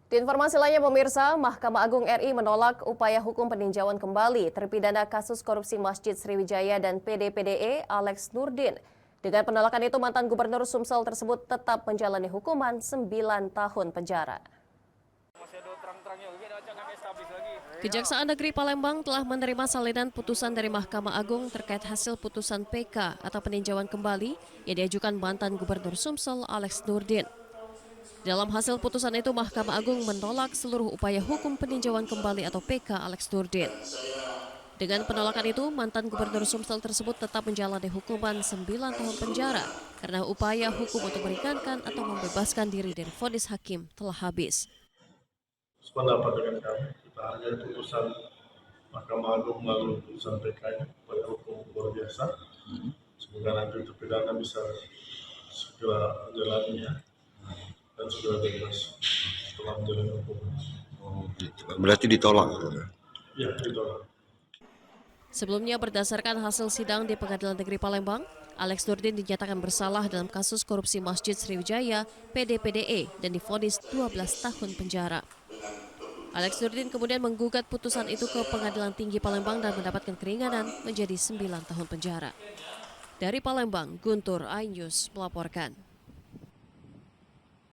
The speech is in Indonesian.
Di informasi lainnya pemirsa, Mahkamah Agung RI menolak upaya hukum peninjauan kembali terpidana kasus korupsi Masjid Sriwijaya dan PDPDE Alex Nurdin. Dengan penolakan itu, mantan Gubernur Sumsel tersebut tetap menjalani hukuman 9 tahun penjara. Kejaksaan Negeri Palembang telah menerima salinan putusan dari Mahkamah Agung terkait hasil putusan PK atau peninjauan kembali yang diajukan mantan Gubernur Sumsel Alex Nurdin. Dalam hasil putusan itu, Mahkamah Agung menolak seluruh upaya hukum peninjauan kembali atau PK Alex Nurdin. Dengan penolakan itu, mantan Gubernur Sumsel tersebut tetap menjalani hukuman 9 tahun penjara karena upaya hukum untuk meringankan atau membebaskan diri dari vonis hakim telah habis. Sependapat dengan kami, kita hargai putusan Mahkamah Agung melalui putusan PK ini, upaya hukum luar biasa. Semoga nanti terpidana bisa segera menjalaninya dan segera bebas setelah menjalani hukuman. Berarti ditolak? Ya, ditolak. Sebelumnya berdasarkan hasil sidang di Pengadilan Negeri Palembang, Alex Nurdin dinyatakan bersalah dalam kasus korupsi Masjid Sriwijaya, PDPDE, dan divonis 12 tahun penjara. Alex Nurdin kemudian menggugat putusan itu ke Pengadilan Tinggi Palembang dan mendapatkan keringanan menjadi 9 tahun penjara. Dari Palembang, Guntur iNews melaporkan.